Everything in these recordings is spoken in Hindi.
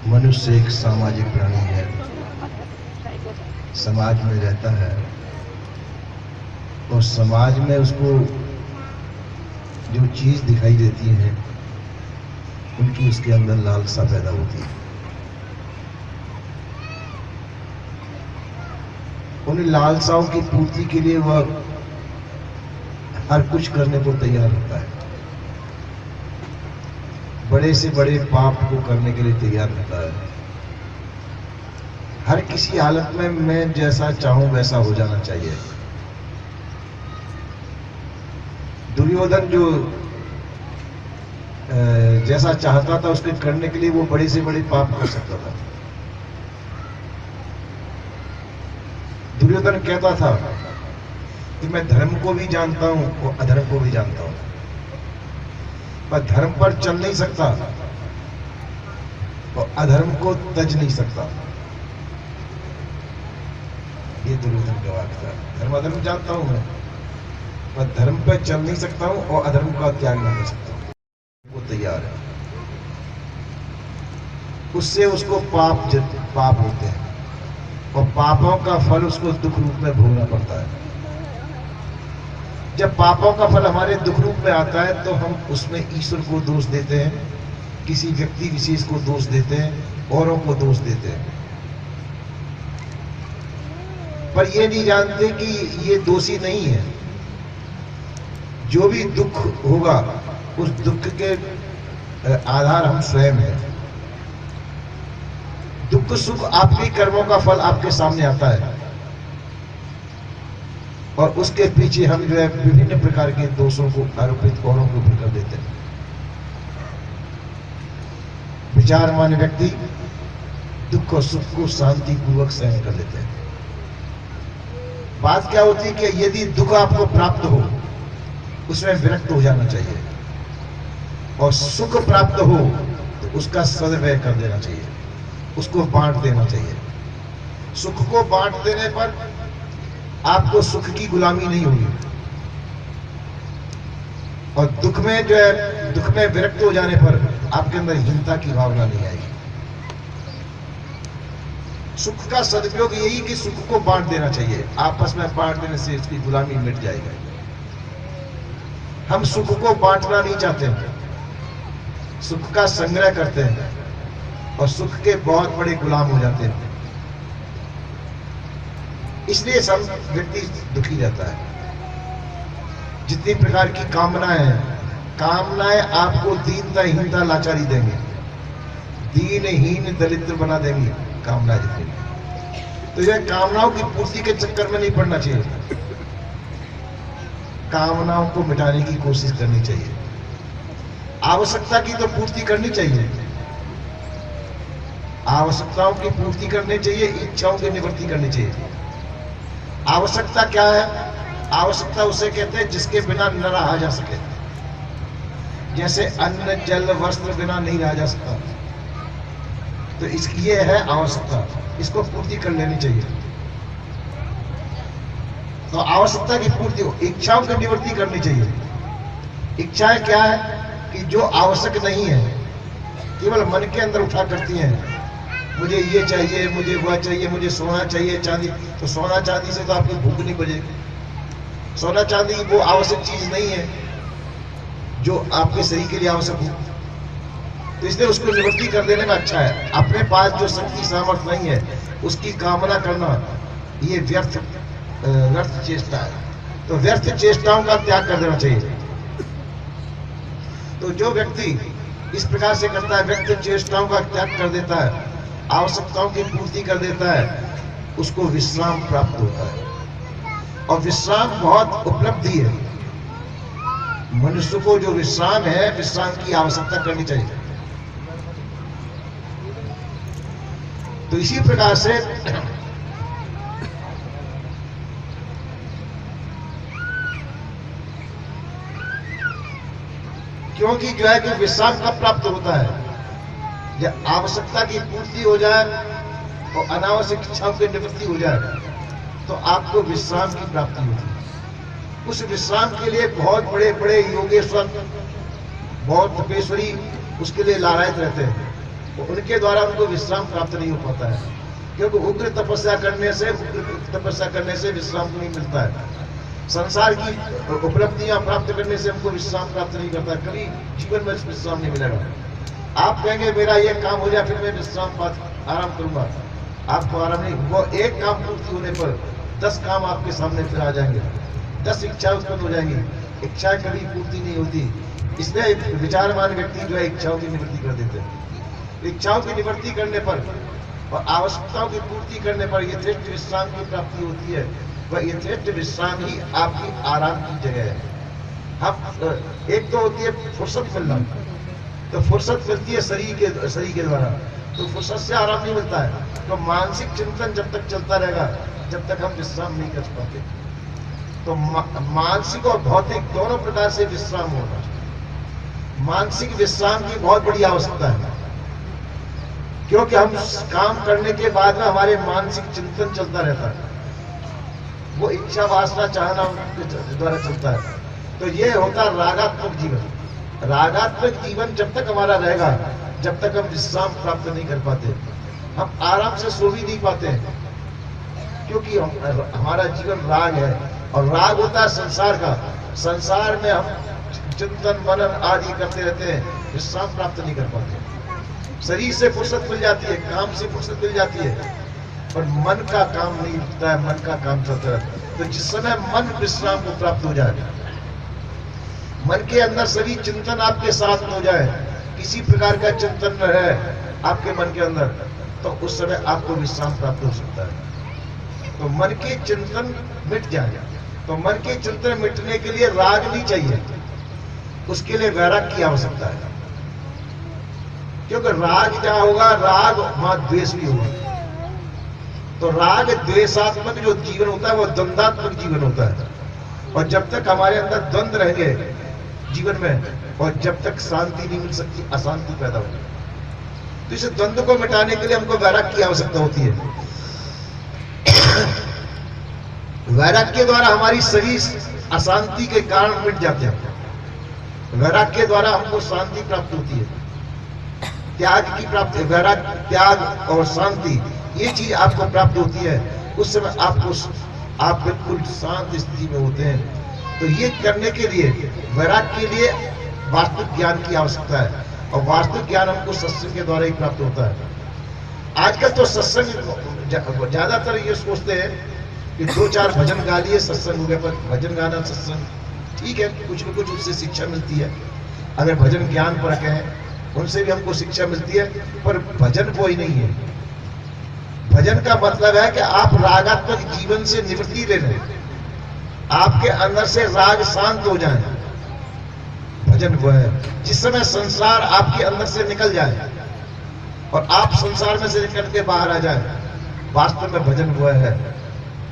मनुष्य एक सामाजिक प्राणी है, समाज में रहता है और समाज में उसको जो चीज दिखाई देती है उनकी उसके अंदर लालसा पैदा होती है। उन लालसाओं की पूर्ति के लिए वह हर कुछ करने को तैयार होता है, बड़े से बड़े पाप को करने के लिए तैयार होता है। हर किसी हालत में मैं जैसा चाहूं वैसा हो जाना चाहिए। दुर्योधन जो जैसा चाहता था उसके करने के लिए वो बड़े से बड़े पाप कर सकता था। दुर्योधन कहता था कि मैं धर्म को भी जानता हूं और अधर्म को भी जानता हूं, पर धर्म पर चल नहीं सकता और अधर्म को तज नहीं सकता। ये दुर्योधन का वाक्य था। धर्म अधर्म जानता हूं मैं, पर धर्म पर चल नहीं सकता हूं और अधर्म का त्याग नहीं कर सकता हूं। वो तैयार है, उससे उसको पाप होते हैं और पापों का फल उसको दुख रूप में भोगना पड़ता है। जब पापों का फल हमारे दुख रूप में आता है तो हम उसमें ईश्वर को दोष देते हैं, किसी व्यक्ति विशेष को दोष देते हैं, औरों को दोष देते हैं, पर ये नहीं जानते कि ये दोषी नहीं है। जो भी दुख होगा उस दुख के आधार हम स्वयं हैं। दुख सुख आपके कर्मों का फल आपके सामने आता है और उसके पीछे हम जो है विभिन्न प्रकार के दोषों को आरोपित औरों के ऊपर कर देते हैं। विचारमान व्यक्ति दुख और सुख को शांति पूर्वक सहन कर लेते हैं। बात क्या होती है कि यदि दुख आपको प्राप्त हो उसमें विरक्त हो जाना चाहिए और सुख प्राप्त हो तो उसका सदव्यय कर देना चाहिए, उसको बांट देना चाहिए। सुख को बांट देने पर आपको सुख की गुलामी नहीं होगी और दुख में जो है दुख में विरक्त हो जाने पर आपके अंदर हीनता की भावना नहीं आएगी। सुख का सदुपयोग यही कि सुख को बांट देना चाहिए। आपस में बांट देने से उसकी गुलामी मिट जाएगी। हम सुख को बांटना नहीं चाहते, सुख का संग्रह करते हैं और सुख के बहुत बड़े गुलाम हो जाते हैं। इसलिए सब व्यक्ति दुखी रहता है। जितनी प्रकार की कामनाएं आपको दीनता हीनता लाचारी देंगे, दीनहीन दरिद्र बना देंगे कामनाएं जितनी। तो यह कामनाओं की पूर्ति के चक्कर में नहीं पड़ना चाहिए, कामनाओं को मिटाने की कोशिश करनी चाहिए। आवश्यकता की तो पूर्ति करनी चाहिए, आवश्यकताओं की पूर्ति करनी चाहिए, इच्छाओं की निवृत्ति करनी चाहिए। आवश्यकता क्या है? आवश्यकता उसे कहते हैं जिसके बिना न रहा जा सके। जैसे अन्न जल वस्त्र बिना नहीं रहा जा सकता, तो ये है आवश्यकता, इसको पूर्ति कर लेनी चाहिए। तो आवश्यकता की पूर्ति हो, इच्छाओं की निवृत्ति करनी चाहिए। इच्छाएं क्या है कि जो आवश्यक नहीं है, केवल मन के अंदर उठा करती हैं। मुझे ये चाहिए, मुझे वह चाहिए, मुझे सोना चाहिए, चांदी। तो सोना चांदी से तो आपकी भूख नहीं बुझेगी। सोना चांदी वो आवश्यक चीज नहीं है जो आपके शरीर के लिए आवश्यक हो। तो इसलिए उसको निवृत्ति कर देने में अच्छा है। अपने पास जो शक्ति सामर्थ्य नहीं है उसकी कामना करना ये व्यर्थ चेष्टा है। तो व्यर्थ चेष्टाओं का त्याग कर देना चाहिए। तो जो व्यक्ति इस प्रकार से करता है, व्यर्थ चेष्टाओं का त्याग कर देता है, आवश्यकताओं की पूर्ति कर देता है, उसको विश्राम प्राप्त होता है। और विश्राम बहुत उपलब्धि है। मनुष्य को जो विश्राम है, विश्राम की आवश्यकता करनी चाहिए। तो इसी प्रकार से क्योंकि जो है कि विश्राम कब प्राप्त होता है? जब आवश्यकता की पूर्ति हो जाए और अनावश्यक इच्छाओं की निवृत्ति हो जाए तो आपको विश्राम की प्राप्ति होती है। उस विश्राम के लिए बहुत बड़े बड़े योगेश्वर, बहुत तपेश्वरी उसके लिए लालायित रहते हैं। उनके द्वारा उनको विश्राम प्राप्त नहीं हो पाता है, क्योंकि उग्र तपस्या करने से विश्राम नहीं मिलता है। संसार की उपलब्धियां प्राप्त करने से हमको विश्राम प्राप्त नहीं करता, कभी जीवन में विश्राम नहीं मिलेगा। आप कहेंगे मेरा ये काम हो जाए फिर मैं विश्राम आराम करूंगा, आपको आराम नहीं। वो एक काम पूर्ति होने पर 10 काम आपके सामने फिर आ जाएंगे, 10 इच्छाएं उत्पन्न हो जाएंगी। इच्छाएं कभी पूर्ति नहीं होती, इसलिए विचारवान व्यक्ति जो है इच्छाओं की निवृत्ति कर देते हैं। इच्छाओं की निवृत्ति करने पर और आवश्यकताओं की पूर्ति करने पर यथेष्ट विश्राम की प्राप्ति होती है। वह यथेष्ट विश्राम ही आपकी आराम की जगह है। हम एक तो होती है फुर्सत मिलना, तो फुर्सत मिलती है शरीर के द्वारा, तो फुर्सत से आराम नहीं मिलता है। तो मानसिक चिंतन जब तक चलता रहेगा जब तक हम विश्राम नहीं कर पाते। तो मानसिक और भौतिक दोनों प्रकार से विश्राम होना। मानसिक विश्राम की बहुत बड़ी आवश्यकता है, क्योंकि हम काम करने के बाद में हमारे मानसिक चिंतन चलता रहता है, वो इच्छा वासना चाहना उनके द्वारा चलता है। तो ये होता है रागात्मक जीवन। रागात्मक जीवन जब तक हमारा रहेगा जब तक हम विश्राम प्राप्त नहीं कर पाते, हम आराम से सो भी नहीं पाते हैं, क्योंकि हमारा जीवन राग है। और राग होता है संसार का। संसार में हम चिंतन मनन आदि करते रहते हैं, विश्राम प्राप्त नहीं कर पाते। शरीर से फुर्सत मिल जाती है, काम से फुर्सत मिल जाती है, पर मन का काम नहीं रुकता है, मन का काम चलता रहता है। तो जिस समय मन विश्राम को प्राप्त हो जाए, मन के अंदर सभी चिंतन आपके साथ हो जाए, किसी प्रकार का चिंतन न रहे आपके मन के अंदर, तो उस समय आपको विश्राम प्राप्त हो सकता है। तो मन के चिंतन मिट जाए। तो मन के चिंतन मिटने के लिए राग नहीं चाहिए, उसके लिए वैराग की आवश्यकता है। क्योंकि राग जहां होगा, राग वहां द्वेष भी होगा। तो राग द्वेषात्मक जो जीवन होता है वो द्वंद्वात्मक जीवन होता है। और जब तक हमारे अंदर द्वंद्व रहेंगे जीवन में, और जब तक शांति नहीं मिल सकती, अशांति पैदा होगी। तो इस द्वंद्व को मिटाने के लिए हमको वैराग की आवश्यकता होती है। वैराग के द्वारा हमारी सभी अशांति के कारण मिट जाते हैं। वैराग के द्वारा हमको शांति प्राप्त होती है, त्याग की प्राप्ति। वैराग, त्याग और शांति, ये चीज आपको प्राप्त होती है। उस समय आप बिल्कुल शांत स्थिति में होते हैं। तो ये करने के लिए, वैराग के लिए वास्तविक ज्ञान की आवश्यकता है, और वास्तविक ज्ञान हमको सत्संग के द्वारा ही प्राप्त होता है। आजकल तो सत्संग ज्यादातर ये सोचते हैं कि 2-4 भजन गा लिए सत्संग हो गया, पर भजन गाना सत्संग ठीक है, कुछ न कुछ उससे शिक्षा मिलती है। अगर भजन ज्ञान पर कहें उनसे भी हमको शिक्षा मिलती है, पर भजन वो ही नहीं है। भजन का मतलब है कि आप रागात्मक जीवन से निवृत्ति ले लें, आपके अंदर से राग शांत हो जाए। भजन वो है जिस समय संसार आपके अंदर से निकल जाए और आप संसार में से निकल के बाहर आ जाए, वास्तव में भजन वो है।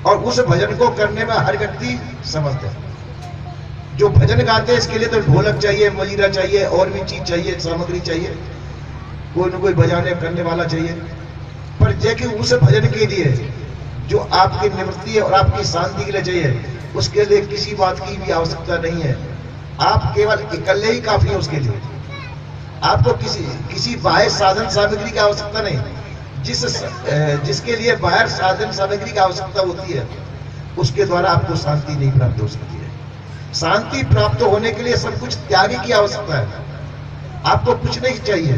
और उस भजन को करने में हर व्यक्ति समर्थ है। जो भजन गाते हैं इसके लिए तो ढोलक चाहिए, मजीरा चाहिए, और भी चीज चाहिए, सामग्री चाहिए, कोई न कोई बजाने करने वाला चाहिए। पर लेकिन उस भजन के लिए जो आपकी निवृत्ति है और आपकी शांति के लिए चाहिए, उसके लिए किसी बात की भी आवश्यकता नहीं है। आप केवल इकल्ले ही काफी है उसके लिए। आपको किसी बाह्य साधन सामग्री की आवश्यकता नहीं। जिसके लिए बाहर साधन सामग्री की आवश्यकता होती है, उसके द्वारा आपको शांति नहीं प्राप्त हो सकती है। शांति प्राप्त होने के लिए सब कुछ त्याग की आवश्यकता है। आपको कुछ नहीं चाहिए,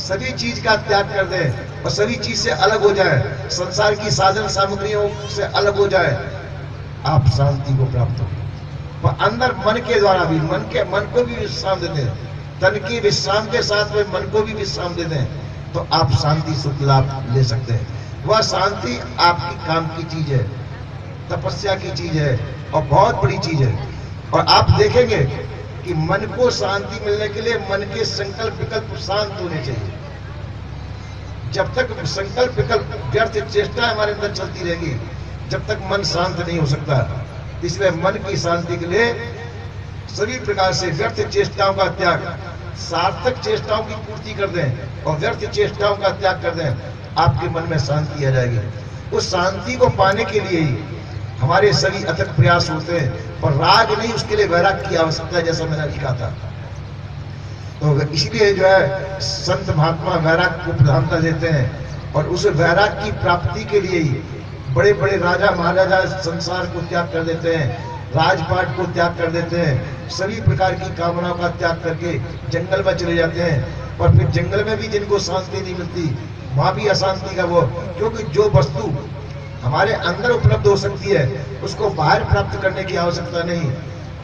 सभी चीज का त्याग कर दें और सभी चीज से अलग हो जाए, संसार की साधन सामग्रियों से अलग हो जाए, आप शांति को प्राप्त हो। पर अंदर मन के द्वारा भी, मन को भी विश्राम दे दें, तन की विश्राम के साथ में मन को भी विश्राम दे दें, तो आप शांति सुख लाभ ले सकते हैं। वह शांति आपकी काम की चीज है, तपस्या की चीज है, और बहुत बड़ी चीज है। और आप देखेंगे कि मन को शांति मिलने के लिए मन के संकल्प विकल्प शांत होने चाहिए। जब तक संकल्प विकल्प व्यर्थ चेष्टा हमारे अंदर चलती रहेगी, जब तक मन शांत नहीं हो सकता। इसलिए मन की शांति के लिए सभी प्रकार से व्यर्थ चेष्टाओं का त्याग, सार्थक चेष्टाओं की पूर्ति कर दें और व्यर्थ चेष्टाओं का त्याग कर दें, आपके मन में शांति आ जाएगी। उस शांति को पाने के लिए ही हमारे सभी अथक प्रयास होते हैं, और राग नहीं, उसके लिए वैराग की आवश्यकता है, जैसा मैंने लिखा था। तो इसलिए जो है संत महात्मा वैराग्य को प्रधानता देते हैं, और उस वैराग्य की प्राप्ति के लिए ही बड़े बड़े राजा महाराजा संसार को त्याग कर देते हैं, राजपाट को त्याग कर देते हैं, सभी प्रकार की कामनाओं का त्याग करके जंगल में चले जाते हैं। और फिर जंगल में भी जिनको शांति नहीं मिलती, वहां भी अशांति का वो, क्योंकि जो वस्तु हमारे अंदर उपलब्ध हो सकती है उसको बाहर प्राप्त करने की आवश्यकता नहीं।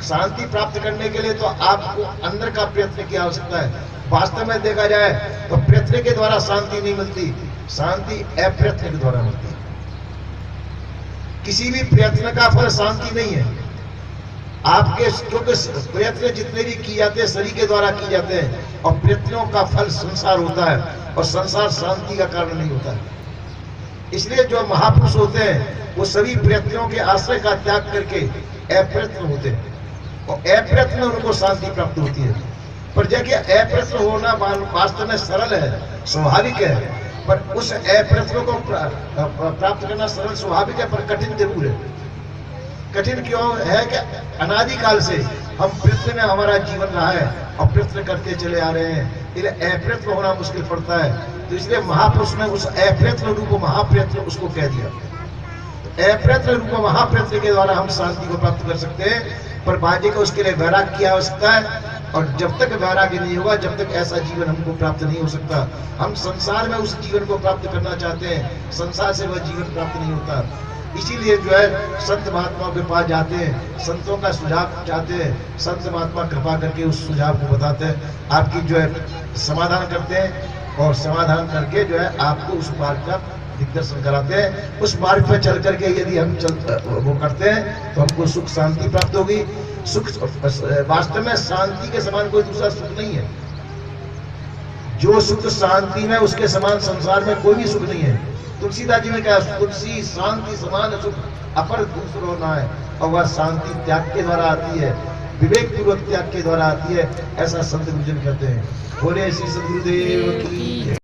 शांति प्राप्त करने के लिए तो आपको अंदर का प्रयत्न की आवश्यकता है। वास्तव में देखा जाए तो प्रयत्न के द्वारा शांति नहीं मिलती, शांति अप्रयत्न के द्वारा मिलती है। किसी भी प्रयत्न का फल शांति नहीं है। आपके क्योंकि प्रयत्न जितने भी किए जाते हैं शरीर के द्वारा किए जाते हैं, और प्रयत्नों का फल संसार होता है, और संसार शांति का कारण नहीं होता है। इसलिए जो महापुरुष होते हैं वो सभी प्रयत्नों के आश्रय का त्याग करके अप्रयत्न होते हैं, और अप्रयत्न उनको शांति प्राप्त होती है। पर जबकि अप्रयत्न होना वास्तव में सरल है, स्वाभाविक है, पर उस अप्रयत्न को प्राप्त करना सरल स्वाभाविक है, पर कठिन जरूर है। कठिन क्यों है कि अनादिकाल से हम प्रयत्न में हमारा जीवन रहा है और प्रयत्न करते चले आ रहे हैं, इसलिए अप्रयत्न होना मुश्किल पड़ता है। तो इसलिए महापुरुष ने उस अप्रयत्न रूप महाप्रयत्न उसको कह दिया। तो अप्रयत्न रूप महाप्रयत्न के द्वारा हम शांति को प्राप्त कर सकते हैं, पर बाजी को उसके लिए वैराग्य की आवश्यकता है, और जब तक वैराग्य नहीं होगा तब तक ऐसा जीवन हमको प्राप्त नहीं हो सकता। हम संसार में उस जीवन को प्राप्त करना चाहते हैं, संसार से वह जीवन प्राप्त नहीं होता। इसीलिए जो है संत महात्माओं के पास जाते हैं, संतों का सुझाव चाहते हैं, संत महात्मा कृपा करके उस सुझाव को बताते हैं, आपकी जो है समाधान करते हैं, और समाधान करके जो है आपको उस मार्ग का दिग्दर्शन कराते हैं। उस मार्ग पर चल करके यदि हम वो करते हैं तो हमको सुख शांति प्राप्त होगी। सुख वास्तव में शांति के समान कोई दूसरा सुख नहीं है। जो सुख शांति में, उसके समान संसार में कोई भी सुख नहीं है। तुलसीदास जी ने कहा, तुलसी शांति समान सुख अपर दूसरो ना है, और वह शांति त्याग के द्वारा आती है, विवेक पूर्वक त्याग के द्वारा आती है, ऐसा संत गुरुजन कहते हैं। बोले श्री सद्गुरुदेव की।